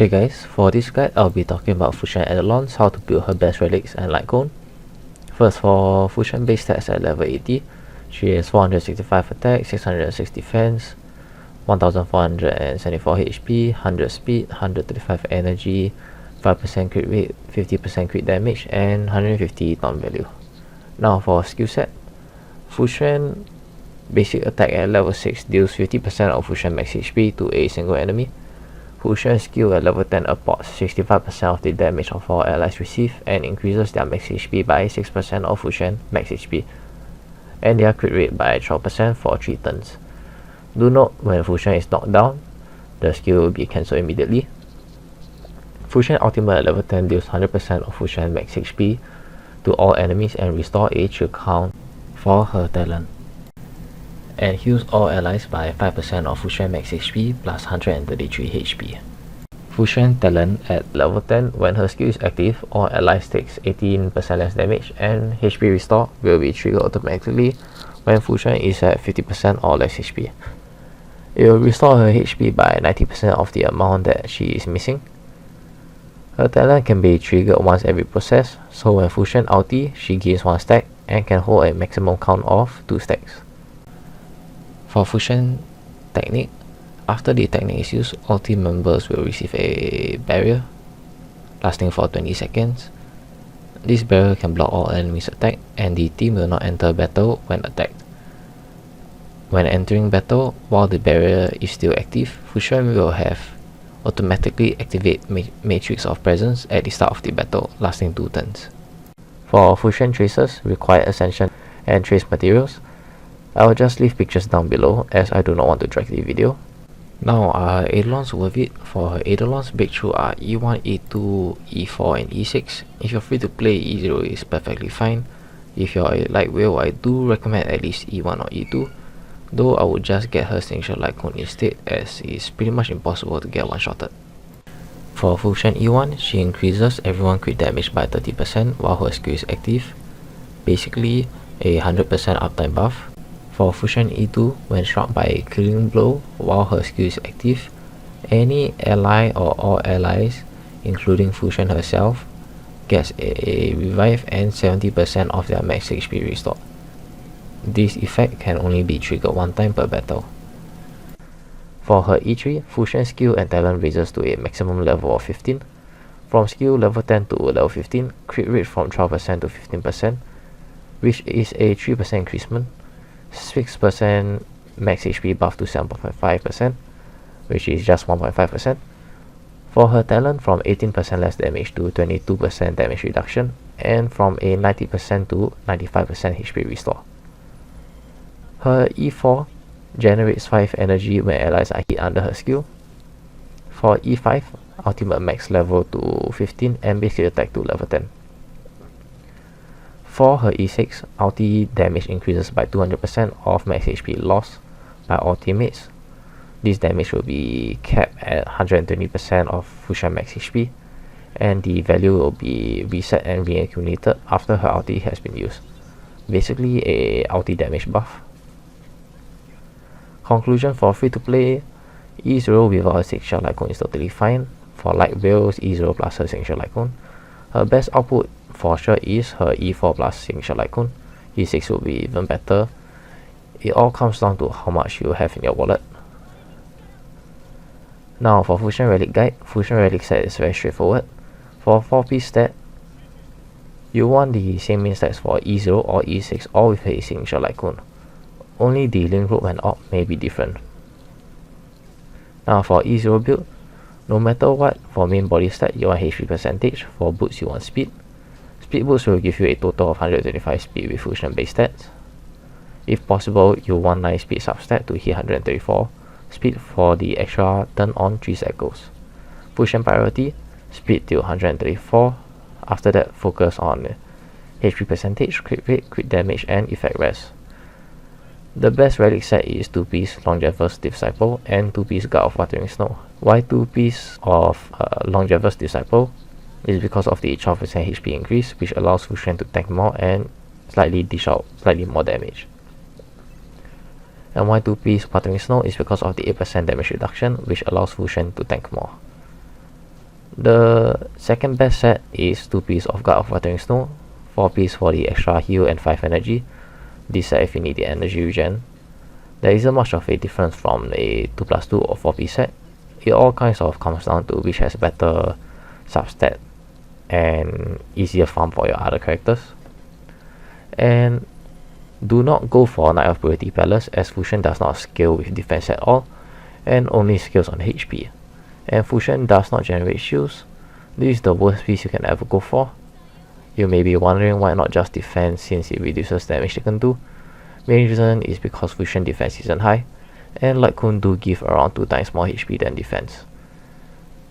Hey guys, for this guide I'll be talking about Fuxuan Eidolons, how to build her best relics and Lightcone. First, for Fuxuan base stats at level 80, she has 465 attack, 606 defense, 1474 HP, 100 speed, 135 energy, 5% crit rate, 50% crit damage, and 150 taunt value. Now for skill set, Fuxuan basic attack at level 6 deals 50% of Fuxuan max HP to a single enemy. Fuxuan skill at level 10 apports 65% of the damage of all allies receive and increases their max HP by 6% of Fuxuan max HP, and their crit rate by 12% for 3 turns. Do note, when Fuxuan is knocked down, the skill will be cancelled immediately. Fuxuan ultimate at level 10 deals 100% of Fuxuan max HP to all enemies and restore a chill count for her talent, and heals all allies by 5% of Fuxuan max HP plus 133 HP. Fuxuan talent at level 10, when her skill is active, all allies takes 18% less damage, and HP restore will be triggered automatically when Fuxuan is at 50% or less HP. It will restore her HP by 90% of the amount that she is missing. Her talent can be triggered once every process, so when Fuxuan ulti, she gains 1 stack and can hold a maximum count of 2 stacks. For Fuxuan technique, after the technique is used, all team members will receive a barrier lasting for 20 seconds. This barrier can block all enemies' attack, and the team will not enter battle when attacked. When entering battle, while the barrier is still active, Fuxuan will have automatically activate Matrix of Presence at the start of the battle, lasting 2 turns. For Fuxuan traces, require Ascension and trace materials. I will just leave pictures down below as I do not want to drag the video. Now, are Eidolons worth it? For her Eidolons, breakthrough are E1, E2, E4 and E6. If you're free to play, E0 is perfectly fine. If you're a light whale, I do recommend at least E1 or E2, though I would just get her signature Lightcone instead, as it's pretty much impossible to get one-shotted. For Fuxuan E1, she increases everyone crit damage by 30% while her skill is active, basically a 100% uptime buff. For Fuxuan E2, when struck by a killing blow while her skill is active, any ally or all allies, including Fuxuan herself, gets a revive and 70% of their max HP restored. This effect can only be triggered 1 time per battle. For her E3, Fuxuan skill and talent raises to a maximum level of 15. From skill level 10 to level 15, crit rate from 12% to 15%, which is a 3% increasement. 6% max HP buff to 7.5%, which is just 1.5%. For her talent, from 18% less damage to 22% damage reduction, and from a 90% to 95% HP restore. Her E4 generates 5 energy when allies are hit under her skill. For E5, ultimate max level to 15 and basic attack to level 10. For her E6, ulti damage increases by 200% of max HP lost by all teammates. This damage will be capped at 120% of Fuxuan max HP, and the value will be reset and reaccumulated after her ulti has been used. Basically a ulti damage buff. Conclusion: for free to play, E0 without a signature Lightcone is totally fine. For light whales, E0 plus her signature Lightcone. Her best output for sure is her E4 plus signature Lightcone. E6 will be even better. It all comes down to how much you have in your wallet. Now for Fuxuan Relic Guide, Fuxuan Relic Set is very straightforward. For 4-piece stat, you want the same main stats for E0 or E6, all with a signature Lightcone. Only the link rope and op may be different. Now for E0 build, no matter what, for main body stat you want HP percentage, for boots you want speed. Speed boots will give you a total of 125 speed with Fuxuan base stats. If possible, you want 9 speed substat to hit 134 speed for the extra turn on 3 cycles. Fuxuan priority, speed till 134, after that focus on HP percentage, crit rate, crit damage and effect rest. The best relic set is 2-piece Longevous Disciple and 2-piece Guard of Watering Snow. Why 2-piece of Longevous Disciple? Is because of the 12% HP increase, which allows Fuxuan to tank more and slightly dish out slightly more damage. And why 2-piece Watering Snow is because of the 8% damage reduction, which allows Fuxuan to tank more. The second best set is 2 pieces of Guard of Watering Snow, 4 pieces for the extra heal and 5 energy. This set if you need the energy regen. There isn't much of a difference from a 2+2 or 4 piece set. It all kinds of comes down to which has better substat and easier farm for your other characters. And do not go for Knight of Piority Palace, as Fuxuan does not scale with defense at all and only scales on HP. And Fuxuan does not generate shields. This is the worst piece you can ever go for. You may be wondering why not just defense, since it reduces damage taken too. Main reason is because Fuxuan defense isn't high, and Lightcone do give around 2 times more HP than defense.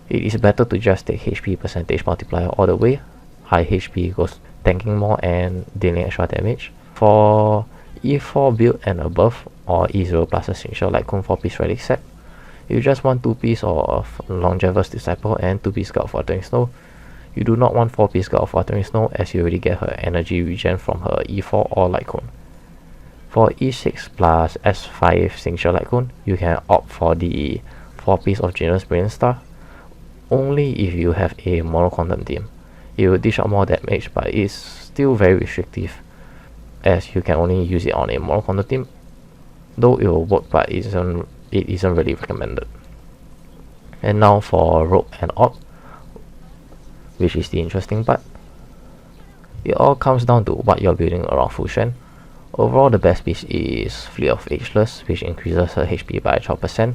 It is better to just take HP percentage multiplier all the way. High HP goes tanking more and dealing extra damage. For E4 build and above, or E0 plus Essential Lightcone 4 piece Relic Set, you just want 2 piece of Longevous Disciple and 2 piece Guard of Watering Snow. You do not want 4 piece Guard of Watering Snow, as you already get her energy regen from her E4 or Lightcone. For E6 plus S5 Signature Lightcone, you can opt for the 4 piece of Generous Brilliant Star, only if you have a mono quantum team. It will dish out more damage, but it's still very restrictive, as you can only use it on a mono quantum team, though it will work, but it isn't really recommended. And now for Rope and Orb, which is the interesting part. It all comes down to what you're building around Fuxuan. Overall, the best piece is Fleet of Ageless, which increases her HP by 12%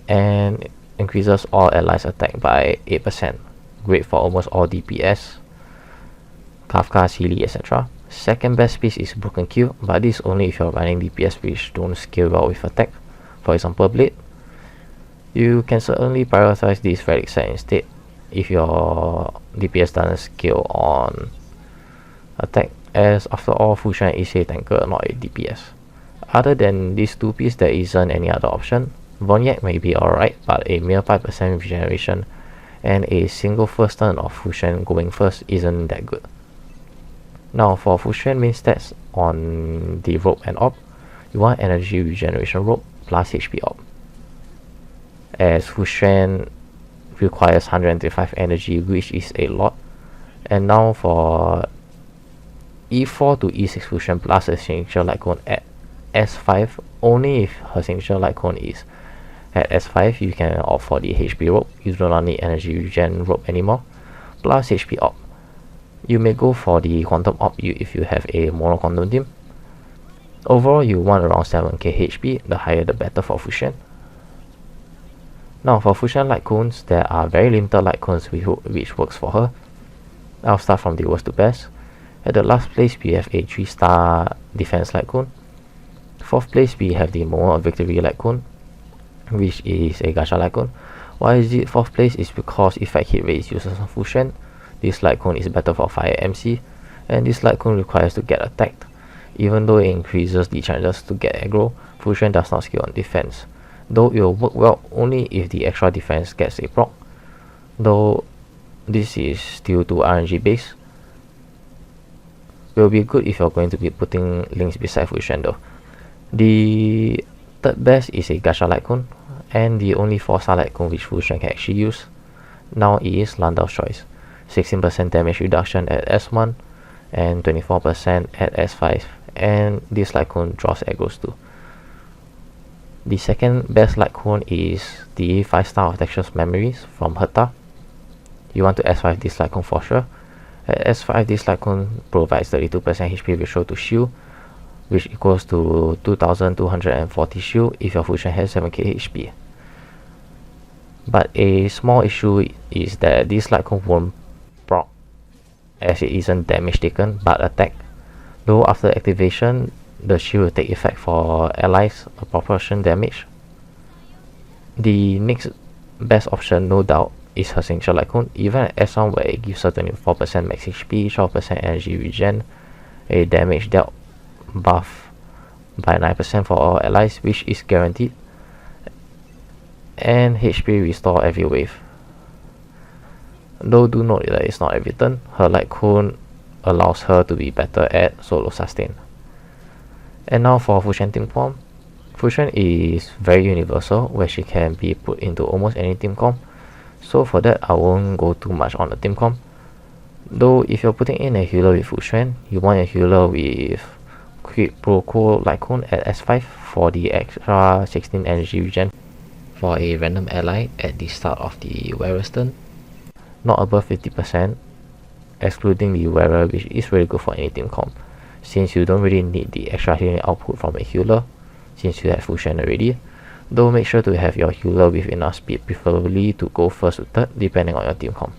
and increases all allies attack by 8%. Great for almost all DPS, Kafka, Sealy, etc. Second best piece is Broken Q, but this only if you're running DPS which don't scale well with attack, for example Blade. You can certainly prioritize this Relic Set instead if your DPS doesn't scale on attack, as after all Fuxuan is a tanker, not a DPS. Other than these 2 pieces, there isn't any other option. Voniac may be alright, but a mere 5% regeneration and a single first turn of Fuxuan going first isn't that good. Now for Fuxuan main stats on the Rope and Orb, you want energy regeneration rope plus HP Orb, as Fuxuan requires 135 energy, which is a lot. And now for E4 to E6 Fuxuan plus a signature Lightcone at S5, only if her signature Lightcone is at S5, you can opt for the HP rope. You do not need energy regen rope anymore, plus HP Orb. You may go for the Quantum Orb if you have a mono quantum team. Overall, you want around 7k HP, the higher the better for Fuxuan. Now for Fuxuan Lightcones, there are very limited Lightcones which works for her. I'll start from the worst to best. At the last place, we have a 3-star Defense Lightcone. 4th place, we have the Moment of Victory Lightcone, which is a Gacha Lightcone. Why is it 4th place? Is because effect hit rate is useless on Fuxuan. This Lightcone is better for Fire MC, and this Lightcone requires to get attacked. Even though it increases the chances to get aggro, Fuxuan does not scale on defense, though it will work well only if the extra defense gets a proc, though this is still too RNG based. It will be good if you're going to be putting links beside Fuxuan though. The third best is a Gacha Lightcone, and the only 4-star Lightcone which Fuxuan can actually use now is Landau's Choice. 16% damage reduction at S1 and 24% at S5, and this Lightcone draws aggros too. The second best Lightcone is the 5-star of Dexterous Memories from Herta. You want to S5 this Lightcone for sure. At S5, this Lightcone provides 32% HP ratio to shield, which equals to 2240 shield if your Fuxuan has 7k HP. But a small issue is that this Lightcone won't proc, as it isn't damage taken but attack, though after activation the shield will take effect for allies a proportion damage. The next best option, no doubt, is her signature Lightcone, even at S1 where it gives her 24% max HP, 12% energy regen, a damage dealt buff by 9% for all allies, which is guaranteed, and HP restore every wave. Though do note that it's not every turn, her Lightcone allows her to be better at solo sustain. And now for Fuxuan Teamcomp. Fuxuan is very universal, where she can be put into almost any Teamcomp. So for that, I won't go too much on the Teamcomp. Though if you're putting in a healer with Fuxuan, you want a healer with Quick Proco Lightcone at S5 for the extra 16 energy regen for a random ally at the start of the wearer's turn. Not above 50%, excluding the wearer, which is really good for any Teamcomp, since you don't really need the extra healing output from a healer, since you have Fuxuan already. Though make sure to have your healer with enough speed, preferably to go first to third, depending on your Teamcomp.